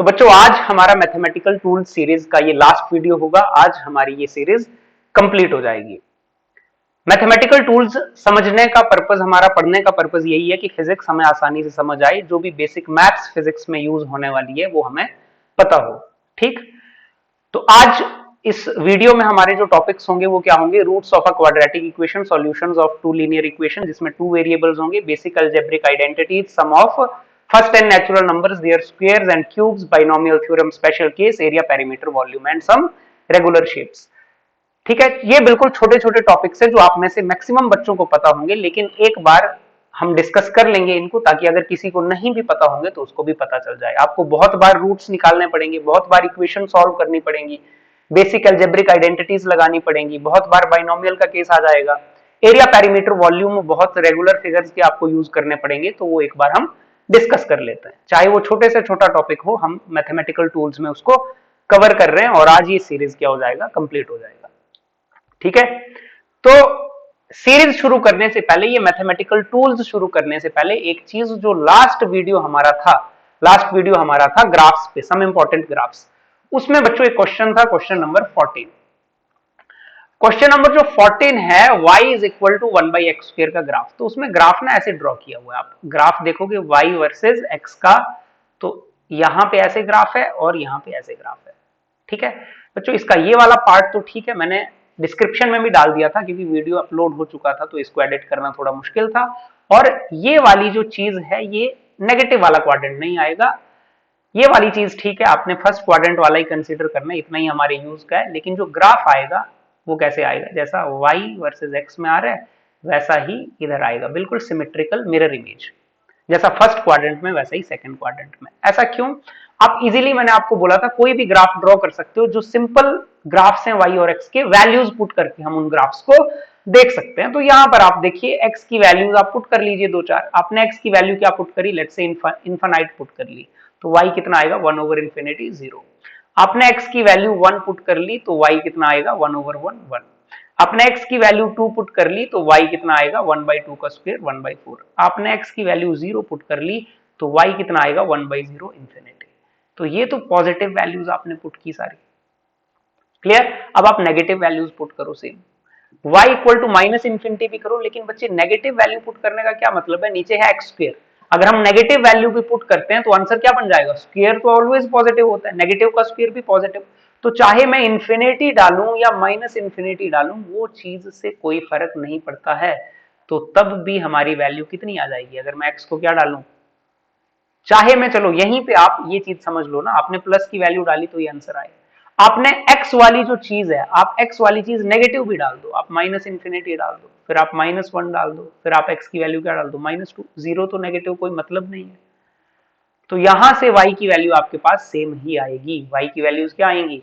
तो बच्चों आज हमारा मैथमेटिकल टूल सीरीज का ये लास्ट वीडियो होगा। आज हमारी ये सीरीज कंप्लीट हो जाएगी। मैथमेटिकल टूल्स समझने का पर्पस, हमारा पढ़ने का पर्पस यही है कि फिजिक्स हमें आसानी से समझ आए, जो भी बेसिक मैथ्स फिजिक्स में यूज होने वाली है वो हमें पता हो। ठीक, तो आज इस वीडियो में हमारे जो टॉपिक्स होंगे वो क्या होंगे? Roots of a quadratic equation, solutions of two linear equation जिसमें टू वेरिएबल्स होंगे, basic algebraic identities, sum of first and natural numbers, their squares and cubes, binomial theorem, special case, area, perimeter, volume and some regular shapes. ठीक है, ये बिल्कुल छोटे छोटे topics हैं जो आप में से मैक्सिमम बच्चों को पता होंगे, लेकिन एक बार हम डिस्कस कर लेंगे इनको, ताकि अगर किसी को नहीं भी पता होंगे तो उसको भी पता चल जाए। आपको बहुत बार रूट्स निकालने पड़ेंगे, बहुत बार इक्वेशन सॉल्व करनी पड़ेंगी, बेसिक अलजेब्रिक आइडेंटिटीज लगानी पड़ेंगी, बहुत बार बाइनोमियल का केस आ जाएगा, एरिया, पेरीमीटर, वॉल्यूम, बहुत रेगुलर फिगर्स के आपको यूज करने पड़ेंगे। तो वो एक बार हम डिस्कस कर लेते हैं, चाहे वो छोटे से छोटा टॉपिक हो, हम मैथमेटिकल टूल्स में उसको कवर कर रहे हैं और आज ये सीरीज क्या हो जाएगा? कंप्लीट हो जाएगा। ठीक है, तो सीरीज शुरू करने से पहले, ये मैथमेटिकल टूल्स शुरू करने से पहले एक चीज, जो लास्ट वीडियो हमारा था ग्राफ्स पे, सम इंपॉर्टेंट ग्राफ्स, उसमें बच्चों एक क्वेश्चन था, क्वेश्चन नंबर 14। क्वेश्चन नंबर जो 14 है, y is equal to 1/x² का ग्राफ। तो उसमें ग्राफ ना ऐसे ड्रॉ किया हुआ है, आप ग्राफ देखोगे y वर्सेस x का, तो यहां पे ऐसे ग्राफ है और यहां पे ऐसे ग्राफ है। ठीक है बच्चों, इसका ये वाला पार्ट तो ठीक है, मैंने डिस्क्रिप्शन में भी डाल दिया था क्योंकि वीडियो अपलोड हो चुका था, तो इसको एडिट करना थोड़ा मुश्किल था। और ये वाली जो चीज है, ये नेगेटिव वाला क्वाड्रेंट नहीं आएगा, ये वाली चीज ठीक है, आपने फर्स्ट क्वाड्रेंट वाला ही कंसीडर करना है, इतना ही हमारे यूज का है। लेकिन जो ग्राफ आएगा वो कैसे आएगा? जैसा y वर्सेस x में आ रहा है वैसा ही इधर आएगा, बिल्कुल सिमेट्रिकल मिरर इमेज, जैसा फर्स्ट क्वाड्रेंट में वैसा ही सेकंड क्वाड्रेंट में। ऐसा क्यों? आप इजीली, मैंने आपको बोला था, कोई भी ग्राफ ड्रॉ कर सकते हो, जो सिंपल ग्राफ्स हैं y और x के, वैल्यूज पुट करके हम उन ग्राफ्स को देख सकते हैं। तो यहां पर आप देखिए, x की वैल्यूज आप पुट कर लीजिए, दो चार। आपने x की वैल्यू क्या पुट करी? लेट्स से इनफाइनाइट पुट कर ली, तो y कितना आएगा? 1/∞, 0। आपने x की वैल्यू 1 पुट कर ली, तो y कितना आएगा? 1/1, 1। आपने x की वैल्यू 2 पुट कर ली, तो y कितना आएगा? 1/2 का स्क्वायर, 1/4। आपने x की वैल्यू 0 पुट कर ली, तो y कितना आएगा? 1/0 इन्फिनिटी। तो ये तो पॉजिटिव वैल्यूज आपने पुट की सारी। क्लियर? अब आप नेगेटिव वैल्यूज पुट करो सेम, y इक्वल टू -∞ भी करो, लेकिन बच्चे नेगेटिव वैल्यू पुट करने का क्या मतलब है? नीचे है x², अगर हम नेगेटिव वैल्यू भी पुट करते हैं तो आंसर क्या बन जाएगा? स्क्वायर तो ऑलवेज पॉजिटिव होता है, नेगेटिव का स्क्वायर भी पॉजिटिव। तो चाहे मैं इन्फिनिटी डालूं या -∞ डालूं, वो चीज से कोई फर्क नहीं पड़ता है। तो तब भी हमारी वैल्यू कितनी आ जाएगी? अगर मैं x को क्या डालूं, चाहे मैं, चलो यहीं पे आप ये चीज समझ लो ना, आपने प्लस की वैल्यू डाली तो ये आंसर आएगा। आपने x वाली जो चीज है, आप x वाली चीज नेगेटिव भी डाल दो, आप -∞ डाल दो, फिर आप -1 डाल दो, फिर आप x की वैल्यू क्या डाल दो? -2। 0 तो नेगेटिव कोई मतलब नहीं है। तो यहां से y की वैल्यू आपके पास सेम ही आएगी। y की वैल्यूज क्या आएंगी?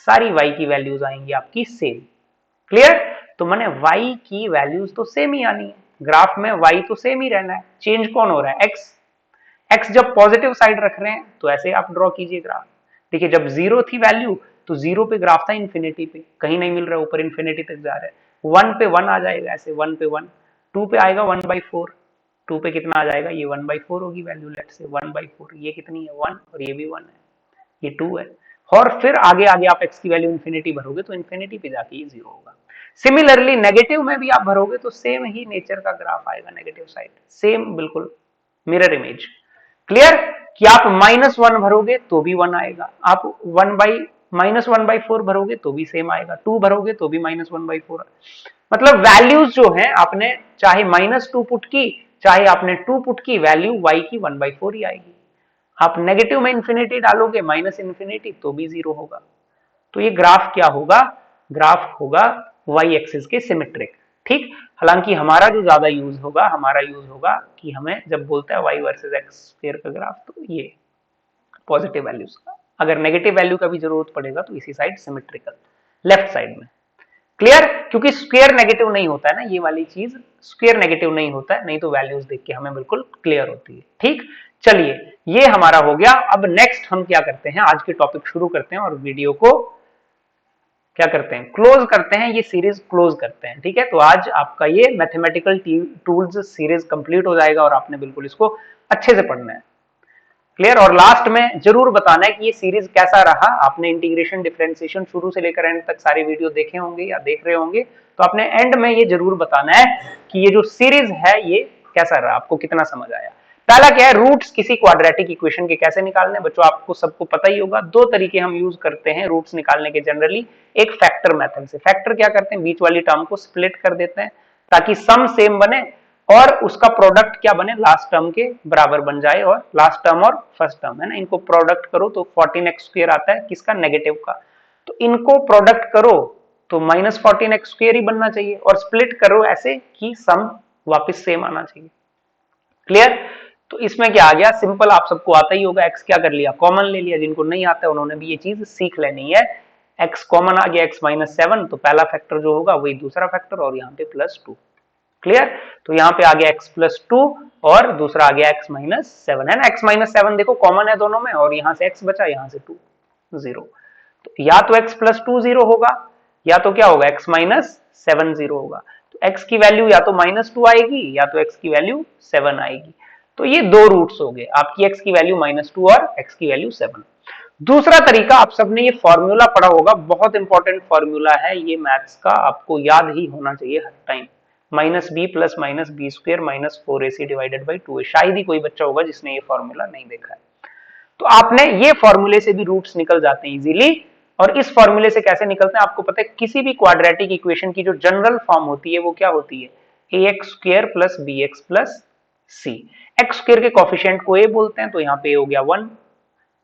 सारी y की वैल्यूज आएंगी आपकी सेम। क्लियर? तो मैंने y की वैल्यूज तो सेम ही आनी है, ग्राफ में y तो सेम ही रहना है, चेंज कौन हो रहा है? x जब पॉजिटिव साइड रख रहे हैं तो ऐसे आप ड्रॉ कीजिए ग्राफ। देखिए, जब 0 थी वैल्यू तो 0 पे ग्राफ था इन्फिनिटी पे, कहीं नहीं मिल रहा, ऊपर इन्फिनिटी तक जा रहा है। 1 पे 1 आ जाएगा, ऐसे 1 पे 1, 2 पे आएगा 1/4, 2 पे कितना आ जाएगा? ये 1/4 होगी वैल्यू, लेट से 1/4, ये कितनी है? 1, और ये भी 1 है, ये 2 है। और फिर आगे आगे आप x की वैल्यू इन्फिनिटी भरोगे तो इन्फिनिटी पे जाके ये 0 होगा। सिमिलरली नेगेटिव में भी आप भरोगे तो सेम ही नेचर का ग्राफ आएगा, नेगेटिव साइड सेम, बिल्कुल मिरर इमेज। क्लियर? कि आप -1 भरोगे तो भी 1 आएगा, आप -1/4 भरोगे तो भी सेम आएगा, 2 भरोगे तो भी -1/4। मतलब वैल्यूज जो है, आपने चाहे -2 पुट की, चाहे आपने 2 पुट की, वैल्यू y की 1/4 ही आएगी। आप नेगेटिव में इन्फिनिटी डालोगे, -∞, तो भी 0 होगा। तो ये ग्राफ क्या होगा? ग्राफ होगा y एक्सिस के सिमेट्रिक। ठीक, हालांकि हमारा जो ज्यादा यूज होगा, हमारा यूज होगा कि हमें जब बोलता है y वर्सेस x² का ग्राफ, तो ये पॉजिटिव वैल्यूज का, अगर नेगेटिव वैल्यू का भी जरूरत पड़ेगा तो इसी साइड सिमेट्रिकल, लेफ्ट साइड में। क्लियर? क्योंकि स्क्वायर नेगेटिव नहीं होता है ना, ये वाली चीज स्क्वायर नेगेटिव नहीं होता है, नहीं तो वैल्यूज देख के हमें बिल्कुल क्लियर होती है। ठीक, चलिए ये हमारा हो गया। अब नेक्स्ट हम क्या करते हैं, आज के टॉपिक शुरू करते हैं और वीडियो को क्या करते हैं? क्लोज करते हैं, ये सीरीज क्लोज करते हैं। ठीक है, तो आज आपका ये मैथमेटिकल टूल्स सीरीज कंप्लीट हो जाएगा और आपने बिल्कुल इसको अच्छे से पढ़ना है। क्लियर। और लास्ट में जरूर बताना है कि ये सीरीज कैसा रहा। आपने इंटीग्रेशन डिफरेंशिएशन शुरू से लेकर एंड तक सारे वीडियो देखे होंगे या देख रहे होंगे, तो आपने एंड में ये जरूर बताना है कि ये जो सीरीज है ये कैसा रहा, आपको कितना समझ आया। पहला क्या है, रूट्स किसी क्वाड्रेटिक इक्वेशन के कैसे निकालने। बच्चों आपको सबको पता ही होगा, दो तरीके हम यूज करते हैं रूट्स निकालने के जनरली। एक फैक्टर मेथड से, फैक्टर क्या करते हैं, बीच वाली टर्म को स्प्लिट कर देते हैं ताकि सम सेम बने और उसका प्रोडक्ट क्या बने, लास्ट टर्म के बराबर बन जाए। और लास्ट टर्म और फर्स्ट टर्म है ना, इनको प्रोडक्ट करो तो 14x² आता है, किसका, नेगेटिव का। तो इनको प्रोडक्ट करो तो -14x² ही बनना चाहिए, और स्प्लिट करो ऐसे कि सम वापस सेम आना चाहिए। क्लियर। तो इसमें क्या आ गया, सिंपल, आप सबको आता ही होगा। x क्या कर लिया, कॉमन ले लिया। जिनको नहीं आता उन्होंने भी ये चीज सीख लेनी है। x कॉमन आ गया, x-7, तो पहला फैक्टर जो होगा वही दूसरा फैक्टर, और यहाँ पे +2। क्लियर। तो यहाँ पे आ गया x+2 और दूसरा आ गया x-7, है ना। x-7 देखो कॉमन है दोनों में, और यहाँ से x बचा, यहाँ से 2, 0। तो या तो x+2 0 होगा, या तो क्या होगा, x-7 0 होगा। तो x की वैल्यू या तो -2 आएगी या तो x की वैल्यू 7 आएगी। तो ये दो रूट्स हो गए, आपकी x की वैल्यू -2 और x की वैल्यू 7। दूसरा तरीका, आप सबने ये फॉर्मूला पढ़ा होगा, बहुत इंपॉर्टेंट फॉर्मूला है ये मैथ्स का, आपको याद ही होना चाहिए हर time. -b + -b² -4ac divided by 2a। शायद ही कोई बच्चा होगा जिसने ये फॉर्मूला नहीं देखा है। तो आपने ये फॉर्मूले से भी रूट्स निकल जाते हैं इजीली। और इस फॉर्मूले से कैसे निकलते हैं आपको पता है, किसी भी क्वाड्रेटिक इक्वेशन की जो जनरल फॉर्म होती है वो क्या होती है, ax² + bx + c। x² के कोफिशिएंट को a बोलते हैं, तो यहाँ पे a हो गया 1।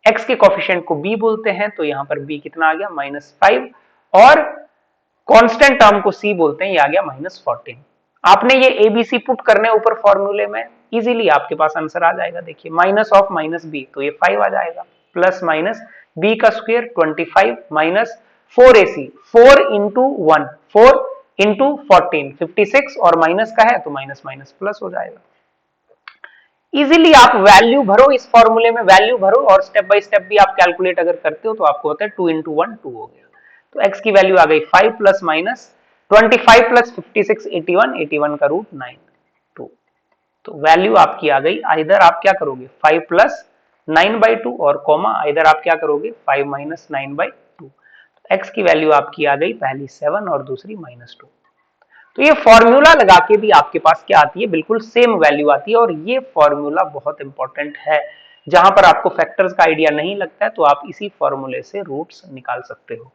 x के कोफिशिएंट को b बोलते हैं, तो यहाँ पर b कितना आ गया, -5। और कांस्टेंट टर्म को c बोलते हैं, ये आ गया -14। आपने ये abc पुट करने ऊपर फॉर्मूले में, इजीली आपके पास आंसर आ जाएगा। देखिए माइनस ऑफ -b, तो ये 5 आ जाएगा, प्लस माइनस b का स्क्वायर 25 माइनस 4ac, 4 × 1, 4 × 14 56, और माइनस का है तो माइनस माइनस प्लस हो जाएगा। इजीली आप वैल्यू भरो, इस फॉर्मूले में वैल्यू भरो, और स्टेप बाय स्टेप भी आप कैलकुलेट अगर करते हो तो आपको होता है 2 × 1 2 हो गया। तो x की वैल्यू आ गई 5 + -25 + 56 81, 81 का रूट 9 2। तो वैल्यू आपकी आ गई, इधर आप क्या करोगे 5 + 9/2, और कॉमा इधर आप क्या करोगे 5 - 9/2। तो x की वैल्यू आपकी आ गई, पहली 7 और दूसरी -2। तो ये फॉर्मूला लगा के भी आपके पास क्या आती है, बिल्कुल सेम वैल्यू आती है। और ये फॉर्मूला बहुत इंपॉर्टेंट है, जहां पर आपको फैक्टर्स का आइडिया नहीं लगता है तो आप इसी फॉर्मूले से रूट्स निकाल सकते हो।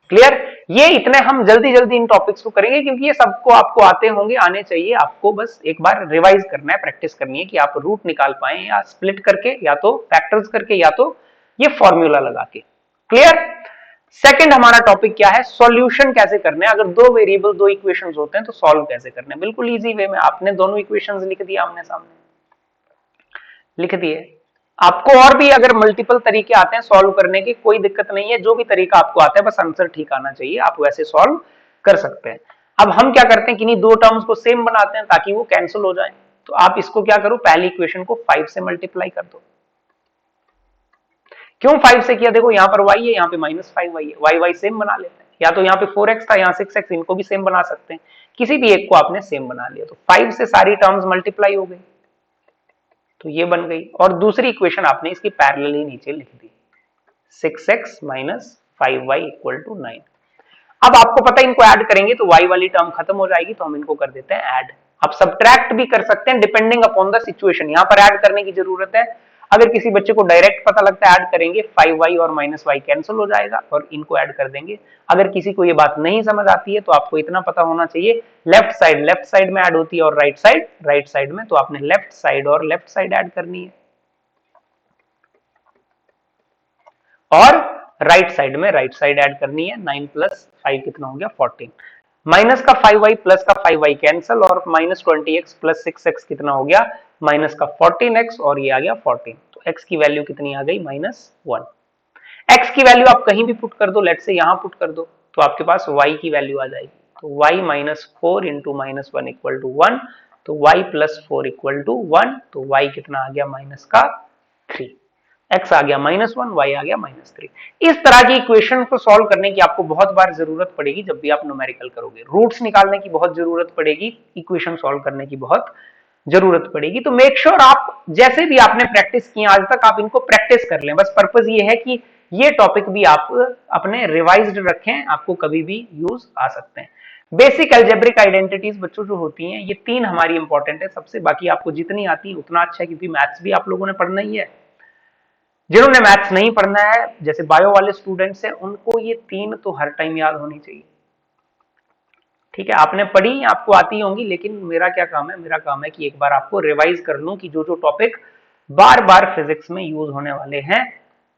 क्लियर। ये इतने हम जल्दी जल्दी इन टॉपिक्स को करेंगे क्योंकि ये सबको आपको आते होंगे, आने चाहिए। आपको बस एक बार रिवाइज करना है, प्रैक्टिस करनी है कि आप रूट निकाल पाए, या स्प्लिट करके, या तो फैक्टर्स करके, या तो ये फॉर्मूला लगा के। क्लियर। सेकंड हमारा टॉपिक क्या है, सॉल्यूशन कैसे करने हैं। अगर दो वेरिएबल, दो इक्वेशंस होते हैं तो सॉल्व कैसे करने हैं। बिल्कुल इजी वे में आपने दोनों इक्वेशंस लिख दिया, आमने सामने लिख दिए। आपको और भी अगर मल्टीपल तरीके आते हैं सॉल्व करने के, कोई दिक्कत नहीं है, जो भी तरीका आपको आता है बस आंसर ठीक आना चाहिए, आप वैसे सॉल्व कर सकते हैं। अब हम क्या करते हैं, किन्हीं दो टर्म्स को सेम बनाते हैं ताकि वो कैंसिल हो जाए। तो आप इसको क्या करो, पहली इक्वेशन को 5 से मल्टीप्लाई कर दो। क्यों 5 से किया, देखो यहाँ पर y है, यहाँ पे -5y है, y y सेम बना लेते हैं। या तो यहाँ पे 4x था, यहाँ 6x, इनको भी सेम बना सकते हैं। किसी भी एक को आपने सेम बना लिया, तो 5 से सारी टर्म्स मल्टीप्लाई हो गई, तो ये बन गई। और दूसरी इक्वेशन आपने इसकी पैरेलल ही नीचे लिख दी, 6x - 5y = 9। अब आपको पता है इनको ऐड करेंगे तो y वाली टर्म खत्म हो जाएगी, तो हम इनको कर देते हैं ऐड। आप सब्ट्रैक्ट भी कर सकते हैं डिपेंडिंग अपॉन द सिचुएशन। यहाँ पर ऐड करने की जरूरत है। अगर किसी बच्चे को डायरेक्ट पता लगता है ऐड करेंगे, 5y और -y कैंसिल हो जाएगा और इनको ऐड कर देंगे। अगर किसी को ये बात नहीं समझ आती है तो आपको इतना पता होना चाहिए, लेफ्ट साइड में ऐड होती है और राइट साइड में, तो आपने लेफ्ट साइड और लेफ्ट साइड ऐड करनी है, और राइट साइड में राइट साइड ऐड करनी है। 9 + 5 कितना हो गया 14, माइनस का 5y प्लस का 5y कैंसिल, और -20x + 6x कितना हो गया माइनस का 14x, और ये आ गया 14। तो x की वैल्यू कितनी आ गई -1। x की वैल्यू आप कहीं भी पुट कर दो, लेट से यहां पुट कर दो, तो आपके पास y की वैल्यू आ जाएगी। तो y - 4 × -1 = 1, तो y + 4 = 1, तो y कितना आ गया -3। x आ गया -1, y आ गया -3। इस तरह की इक्वेशन को सॉल्व करने की आपको बहुत बार जरूरत पड़ेगी जब भी आप न्यूमेरिकल करोगे। रूट्स निकालने की बहुत जरूरत पड़ेगी, इक्वेशन सॉल्व करने की बहुत जरूरत पड़ेगी। तो मेक श्योर आप जैसे भी आपने प्रैक्टिस की आज तक आप इनको प्रैक्टिस कर लें, बस पर्पस ये है कि ये टॉपिक भी आप अपने रिवाइज्ड रखें, आपको कभी भी यूज आ सकते हैं। बेसिक अलजेब्रिक आइडेंटिटीज बच्चों जो होती हैं ये 3 हमारी इंपॉर्टेंट है सबसे, बाकी आपको जितनी आती है उतना अच्छा है, क्योंकि मैथ्स भी आप लोगों ने पढ़ना ही है। जिन्होंने मैथ्स नहीं पढ़ना है जैसे बायो वाले स्टूडेंट्स हैं उनको ये 3 तो हर टाइम याद होनी चाहिए। ठीक है, आपने पढ़ी आपको आती होंगी, लेकिन मेरा क्या काम है, मेरा काम है कि एक बार आपको रिवाइज कर लूं कि जो जो टॉपिक बार बार फिजिक्स में यूज होने वाले हैं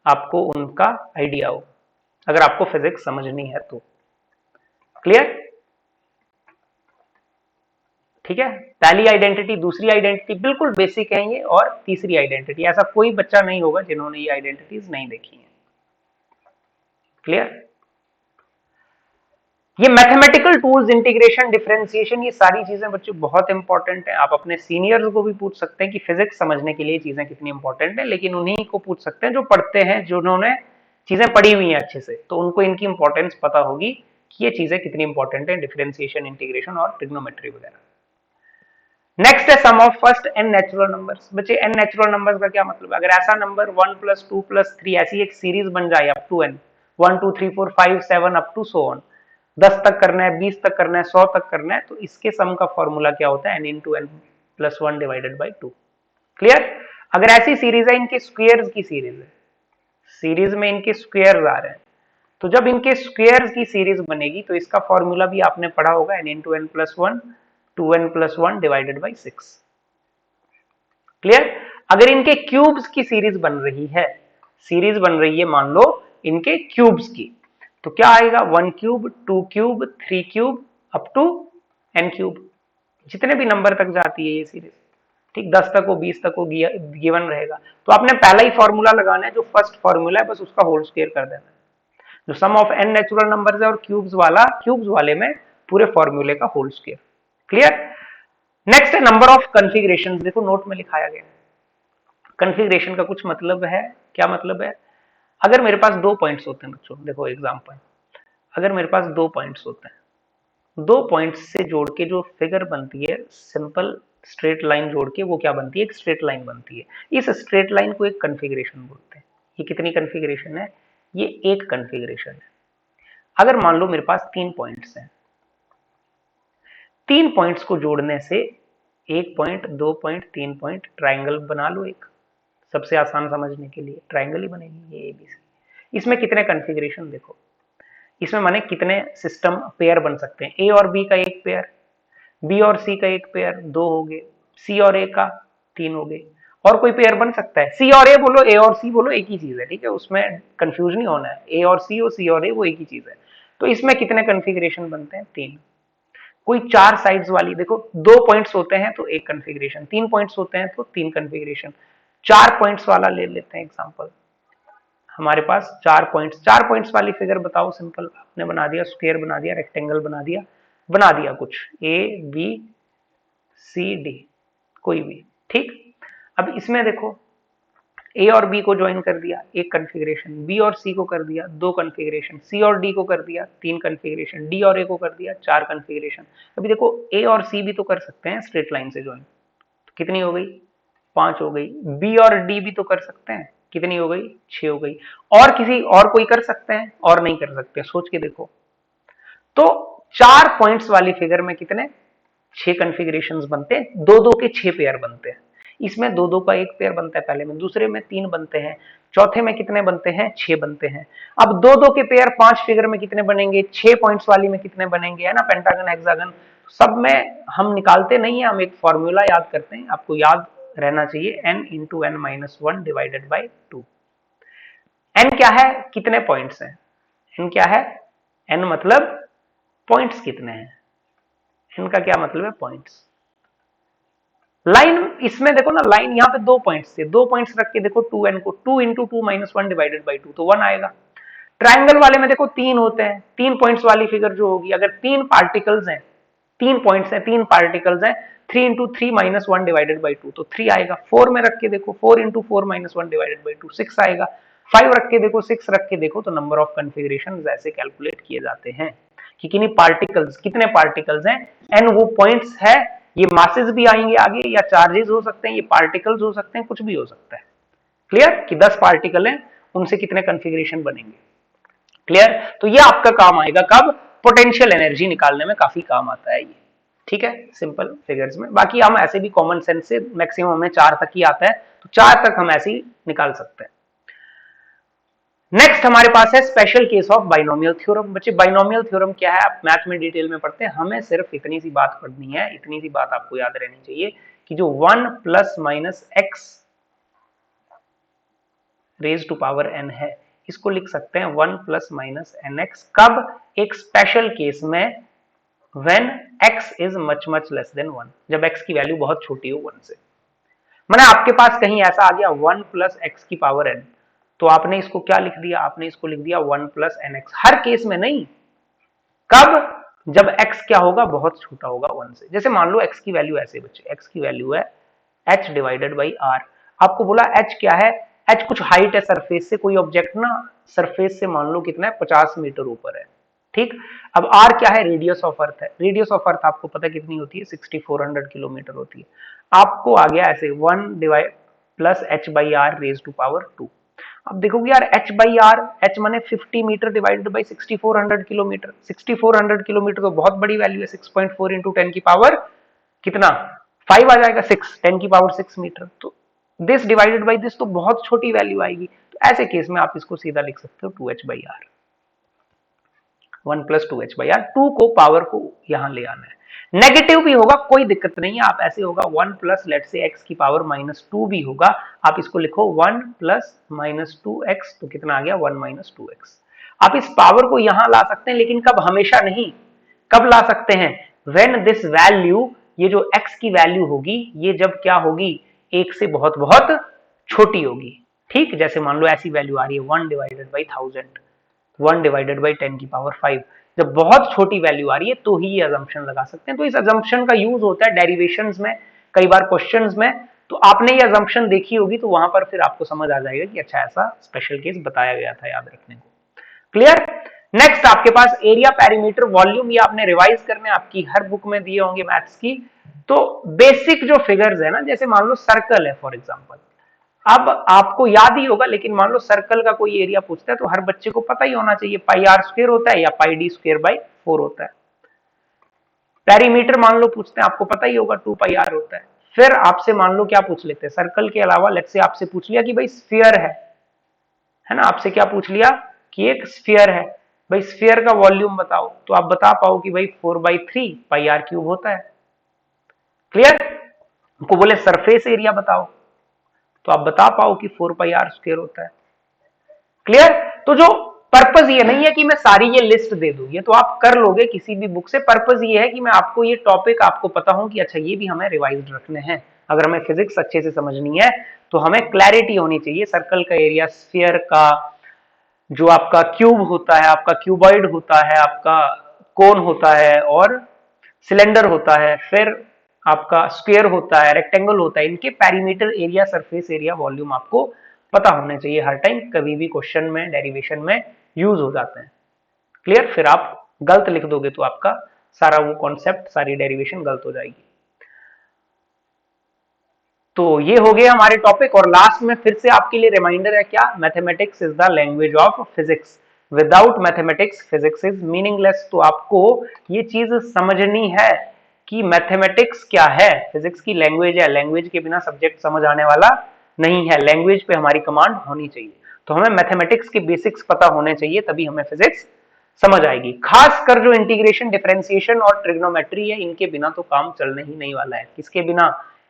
आपको उनका आइडिया हो, अगर आपको फिजिक्स समझनी है तो। क्लियर? ठीक है, पहली आइडेंटिटी, दूसरी आइडेंटिटी बिल्कुल बेसिक है ये, और तीसरी आइडेंटिटी, ऐसा कोई बच्चा नहीं होगा जिन्होंने ये आइडेंटिटीज नहीं देखी है। क्लियर? ये मैथमेटिकल टूल्स, इंटीग्रेशन, डिफरेंशिएशन, ये सारी चीजें बच्चों बहुत इंपॉर्टेंट है। आप अपने सीनियर्स को भी पूछ सकते हैं कि फिजिक्स समझने के लिए चीजें कितनी इंपॉर्टेंट है, लेकिन उन्हीं को पूछ सकते हैं जो पढ़ते हैं, जिन्होंने चीजें पढ़ी हुई हैं अच्छे से, तो उनको इनकी इंपॉर्टेंस पता होगी कि ये चीजें कितनी इंपॉर्टेंट है, डिफरेंशिएशन, इंटीग्रेशन और ट्रिग्नोमेट्री वगैरह। नेक्स्ट है sum of first N natural numbers. बच्चे एन नेचुरल नंबर्स का क्या मतलब है? अगर ऐसा नंबर 1 + 2 + 3 ऐसी एक सीरीज बन जाए up to n, 1 2 3 4 5 7 up to so on, 10 तक करना है, 20 तक करना है, 100 तक करना है, तो इसके सम का फॉर्मूला क्या होता है? n × n + 1 / 2। क्लियर? अगर ऐसी सीरीज है, इनके स्क्वायर्स की सीरीज है, सीरीज में इनके स्क्वायर्स आ रहे हैं, तो जब इनके स्क्वायर्स की सीरीज बनेगी तो इसका फॉर्मूला भी आपने पढ़ा होगा, n × n + 1 2n + 1 / 6। क्लियर? अगर इनके क्यूब्स की सीरीज बन रही है, सीरीज बन रही है मान लो इनके क्यूब्स की, तो क्या आएगा? 1 cube, 2 cube, 3 cube up to n cube, जितने भी नंबर तक जाती है ये सीरीज। ठीक, 10 तक हो, 20 तक हो, गिवन रहेगा। तो आपने पहला ही फॉर्मूला लगाना है, जो फर्स्ट फॉर्मूला है बस उसका होल स्क्वायर कर देना है। जो सम ऑफ n नेचुरल नंबर्स है और क्यूब्स वाले में पूरे फॉर्मूले का होल स्क्वायर। क्लियर? नेक्स्ट है नंबर ऑफ कॉन्फ़िगरेशन। देखो नोट में लिखाया गया कॉन्फ़िगरेशन का कुछ मतलब है। क्या मतलब है? अगर मेरे पास 2 पॉइंट्स होते हैं बच्चों, देखो एग्जांपल, अगर मेरे पास 2 पॉइंट्स होते हैं, 2 पॉइंट्स से जोड़ के जो फिगर बनती है, सिंपल स्ट्रेट लाइन जोड़ के वो क्या बनती है? एक स्ट्रेट लाइन बनती है। इस स्ट्रेट लाइन को एक कॉन्फ़िगरेशन बोलते हैं। ये कितनी कॉन्फ़िगरेशन है? ये एक कॉन्फ़िगरेशन है। अगर मान लो मेरे पास 3 पॉइंट्स हैं, 3 पॉइंट्स को जोड़ने से 1 पॉइंट, 2 पॉइंट, 3 पॉइंट, ट्राइंगल बना लो एक, सबसे आसान समझने के लिए ट्राइंगल ही बनेगी ये ABC। इसमें कितने कॉन्फ़िगरेशन देखो, इसमें माने कितने सिस्टम पेयर बन सकते हैं? ए और बी का एक पेयर, बी और सी का एक पेयर, 2 हो गए, सी और ए का 3 हो गए। और कोई पेयर बन सकता है? सी और ए बोलो, ए और सी बोलो, एक ही चीज है। ठीक है, उसमें कंफ्यूज नहीं होना है, ए और सी हो, सी और ए वो एक ही चीज है। तो इसमें कितने कॉन्फ़िगरेशन बनते हैं? 3। कोई 4 साइड्स वाली, देखो 2 पॉइंट्स होते हैं तो एक कॉन्फ़िगरेशन, 3 पॉइंट्स होते हैं तो 3 कॉन्फ़िगरेशन, 4 पॉइंट्स वाला ले लेते हैं एग्जांपल। हमारे पास 4 पॉइंट्स वाली फिगर बताओ, सिंपल आपने बना दिया, स्क्वायर बना दिया, रेक्टेंगल बना दिया कुछ ए बी सी डी, कोई भी। ठीक, अब इसमें देखो ए और बी को ज्वाइन कर दिया, एक कॉन्फ़िगरेशन, बी और सी को कर दिया, 2 कॉन्फ़िगरेशन, सी और डी को कर दिया, 3 कॉन्फ़िगरेशन, डी और ए को कर दिया, 4 कॉन्फ़िगरेशन। अभी देखो ए और सी भी तो कर सकते हैं स्ट्रेट लाइन से ज्वाइन, तो कितनी हो गई? 5 हो गई। बी और डी भी तो कर सकते हैं, कितनी हो गई? 6 हो गई। और किसी और कोई कर सकते हैं? और नहीं कर सकते, सोच के देखो। तो 4 पॉइंट्स वाली फिगर में कितने? 6 कॉन्फ़िगरेशंस बनते हैं, 2-2 के 6 पेयर बनते हैं। इसमें 2-2 का एक पेयर बनता है पहले में, दूसरे में 3 बनते हैं, चौथे में कितने बनते हैं? 6 बनते हैं। अब 2-2 के पेयर 5 फिगर में कितने बनेंगे? 6 पॉइंट्स वाली में कितने बनेंगे? है ना, पेंटागन, हेक्सागन, सब में हम निकालते नहीं है, हम एक फॉर्मूला याद करते हैं, आपको याद रहना चाहिए, n × n - 1 / 2। n क्या है? कितने पॉइंट्स हैं? n क्या है? n मतलब पॉइंट्स कितने हैं, इनका क्या मतलब है? पॉइंट्स। लाइन, इसमें देखो ना, लाइन यहाँ पे 2 पॉइंट्स थे, 2 पॉइंट्स रख के देखो 2n को, 2 × 2 - 1 / 2 तो 1 आएगा। ट्राइंगल वाले में देखो 3 होते हैं, 3 पॉइंट्स वाली फिगर जो होगी, अगर 3 पार्टिकल्स हैं, 3 पॉइंट्स हैं, 3 पार्टिकल्स हैं, 3 × 3 - 1 / 2 तो 3 आएगा। 4 में रख के देखो, 4 × 4 - 1 / 2 6 आएगा। 5 रख के देखो, 6 रख के देखो, तो नंबर ऑफ कॉन्फ़िगरेशन ऐसे कैलकुलेट किए जाते हैं कि कितने पार्टिकल्स हैं, n वो पॉइंट्स है ये मासेस भी आएंगे आगे, या चार्जेस हो सकते हैं, ये पार्टिकल्स हो सकते हैं, कुछ भी हो सकता है। क्लियर कि 10 पार्टिकल हैं, उनसे कितने कन्फिग्रेशन बनेंगे। क्लियर, तो ये आपका काम आएगा कब, पोटेंशियल एनर्जी निकालने में काफी काम आता है ये। ठीक है, सिंपल फिगर्स में। बाकी हम ऐसे भी कॉमन सेंस से मैक्सिमम हमें 4 तक ही आता है, तो 4 तक हम ऐसे ही निकाल सकते हैं। नेक्स्ट हमारे पास है special case of binomial theorem. बच्चे बाइनोमियल थ्योरम क्या है आप मैथ में डिटेल में पढ़ते हैं, हमें सिर्फ इतनी सी बात पढ़नी है, इतनी सी बात आपको याद रहनी चाहिए कि जो 1 plus minus x raise to power n है, इसको लिख सकते हैं 1 प्लस माइनस एन एक्स। कब, एक स्पेशल केस में, when x is much much less than 1, जब x की वैल्यू बहुत छोटी हो 1 से। मैंने आपके पास कहीं ऐसा आ गया 1 प्लस एक्स की पावर n, तो आपने इसको क्या लिख दिया, आपने इसको लिख दिया 1 प्लस एन एक्स। हर केस में नहीं, कब, जब x क्या होगा, बहुत छोटा होगा 1 से। जैसे मान लो x की वैल्यू ऐसे बच्चे, x की वैल्यू है h डिवाइडेड बाई r। आपको बोला h क्या है, h कुछ हाइट है सरफेस से, कोई ऑब्जेक्ट ना सरफेस से मान लो कितना है 50 मीटर ऊपर है। ठीक, अब r क्या है, रेडियस ऑफ अर्थ है। रेडियस ऑफ अर्थ आपको पता कितनी होती है, 6400 किलोमीटर होती है। आपको आ गया ऐसे 1 divide plus h by r raise to power 2। अब देखोगे यार h बाई आर, h माने 50 metre divided by 6400 kilometre. 6400 kilometre तो बहुत बड़ी वैल्यू है, 6.4 इंटू 10 की पावर कितना, 5 आ जाएगा, 6 10 की पावर 6 मीटर। तो दिस डिवाइडेड बाई दिस तो बहुत छोटी वैल्यू आएगी। तो ऐसे केस में आप इसको सीधा लिख सकते हो 2h by r, 1 plus 2h by r. 2 को पावर को यहां ले आना है। नेगेटिव भी होगा कोई दिक्कत नहीं है, आप ऐसे होगा 1 प्लस लेट से x की पावर माइनस 2 भी होगा, आप इसको लिखो 1 प्लस माइनस 2x, तो कितना आ गया 1 माइनस 2x। आप इस पावर को यहां ला सकते हैं, लेकिन कब, हमेशा नहीं। कब ला सकते हैं, व्हेन दिस वैल्यू, ये जो x की वैल्यू होगी, ये जब क्या होगी, 1 से बहुत बहुत छोटी होगी। ठीक, जैसे मान लो ऐसी वैल्यू आ रही है 1 डिवाइडेड बाई 1000, 1 डिवाइडेड बाई 10 की पावर 5। जब बहुत छोटी वैल्यू आ रही है तो ही ये अजम्पशन लगा सकते हैं। तो इस अजम्पशन का यूज होता है डेरिवेशंस में, कई बार क्वेश्चंस में। तो आपने ये अजम्पशन देखी होगी, तो वहां पर फिर आपको समझ आ जाएगा कि अच्छा ऐसा स्पेशल केस बताया गया था, याद रखने को। क्लियर। नेक्स्ट आपके पास एरिया, पेरीमीटर, वॉल्यूम, ये आपने रिवाइज करने, आपकी हर बुक में दिए होंगे मैथ्स की। तो बेसिक जो फिगर्स है ना, जैसे मान लो सर्कल है फॉर एग्जांपल, अब आपको याद ही होगा, लेकिन मान लो सर्कल का कोई एरिया पूछता है तो हर बच्चे को पता ही होना चाहिए, पाई आर स्क्वायर होता है या पाई डी स्क्वायर बाई 4 होता है। पेरीमीटर मान लो पूछते हैं, आपको पता ही होगा 2 पाई आर होता है। फिर आपसे मान लो क्या पूछ लेते हैं, सर्कल के अलावा लेट्स से आपसे पूछ लिया कि भाई स्फीयर है ना, आपसे क्या पूछ लिया कि एक स्फीयर है, भाई स्फीयर का वॉल्यूम बताओ, तो आप बता पाओ कि भाई 4/3 पाई आर क्यूब होता है। क्लियर। को बोले सरफेस एरिया बताओ, तो आप बता पाओ कि 4 पाई आर स्क्वायर होता है। क्लियर। तो जो पर्पस ये नहीं है कि मैं सारी ये लिस्ट दे दूं, ये तो आप कर लोगे किसी भी बुक से। पर्पस ये है कि मैं आपको ये टॉपिक आपको पता हो कि अच्छा ये भी हमें रिवाइज रखने हैं। अगर हमें फिजिक्स अच्छे से समझनी है तो हमें क्लैरिटी होनी चाहिए। सर्कल का एरिया, स्फीयर का, जो आपका क्यूब होता है, आपका क्यूबॉइड होता है, आपका कोन होता है और सिलेंडर होता है, फिर आपका स्क्वायर होता है, रेक्टेंगल होता है, इनके perimeter area, surface area, volume आपको पता होने चाहिए हर टाइम, कभी भी क्वेश्चन में, डेरिवेशन में यूज हो जाते हैं। क्लियर। फिर आप गलत लिख दोगे तो आपका सारा वो कॉन्सेप्ट, सारी डेरिवेशन गलत हो जाएगी। तो ये हो गए हमारे टॉपिक। और लास्ट में फिर से आपके लिए रिमाइंडर है क्या, mathematics is the language of physics, without mathematics physics is meaningless. तो आपको ये चीज समझनी है कि मैथमेटिक्स क्या है, फिजिक्स की लैंग्वेज है, लैंग्वेज के बिना सब्जेक्ट समझ आने वाला नहीं है, लैंग्वेज पे हमारी कमांड होनी चाहिए। तो हमें मैथमेटिक्स के बेसिक्स पता होने चाहिए, तभी हमें फिजिक्स समझ आएगी। खासकर जो इंटीग्रेशन, डिफरेंशिएशन और ट्रिग्नोमेट्री है, इनके बिना तो काम चलने ही नहीं वाला है। किसके बिना,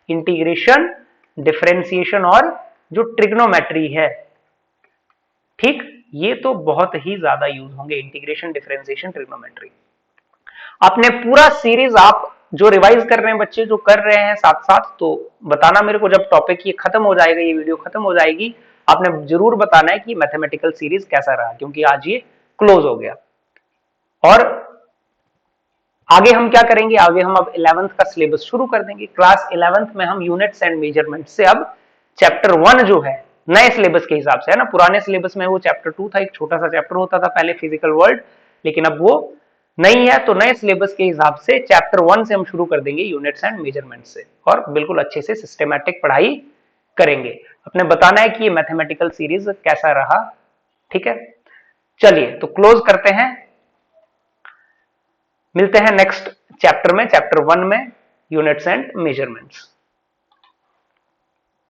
इंटीग्रेशन, डिफरेंशिएशन और जो ट्रिग्नोमेट्री है। ठीक, ये तो बहुत ही ज्यादा यूज होंगे, इंटीग्रेशन, डिफरेंशिएशन, ट्रिग्नोमेट्री। आपने पूरा सीरीज आप जो रिवाइज कर रहे हैं बच्चे, जो कर रहे हैं साथ साथ, तो बताना मेरे को जब टॉपिक ये खत्म हो जाएगा, ये वीडियो खत्म हो जाएगी, आपने जरूर बताना है कि मैथमेटिकल सीरीज कैसा रहा, क्योंकि आज ये क्लोज हो गया। और आगे हम क्या करेंगे, आगे हम अब 11th का सिलेबस शुरू कर देंगे। क्लास 11th में हम यूनिट्स एंड मेजरमेंट से अब चैप्टर 1 जो है, नए सिलेबस के हिसाब से है ना, पुराने सिलेबस में वो चैप्टर 2 था, एक छोटा सा चैप्टर होता था पहले, फिजिकल वर्ल्ड, लेकिन अब वो नहीं है तो नए सिलेबस के हिसाब से चैप्टर 1 से हम शुरू कर देंगे, यूनिट्स एंड मेजरमेंट से, और बिल्कुल अच्छे से सिस्टमैटिक पढ़ाई करेंगे। अपने बताना है कि ये मैथमेटिकल सीरीज कैसा रहा। ठीक है, चलिए तो क्लोज करते हैं, मिलते हैं नेक्स्ट चैप्टर में, चैप्टर 1 में, यूनिट्स एंड मेजरमेंट्स।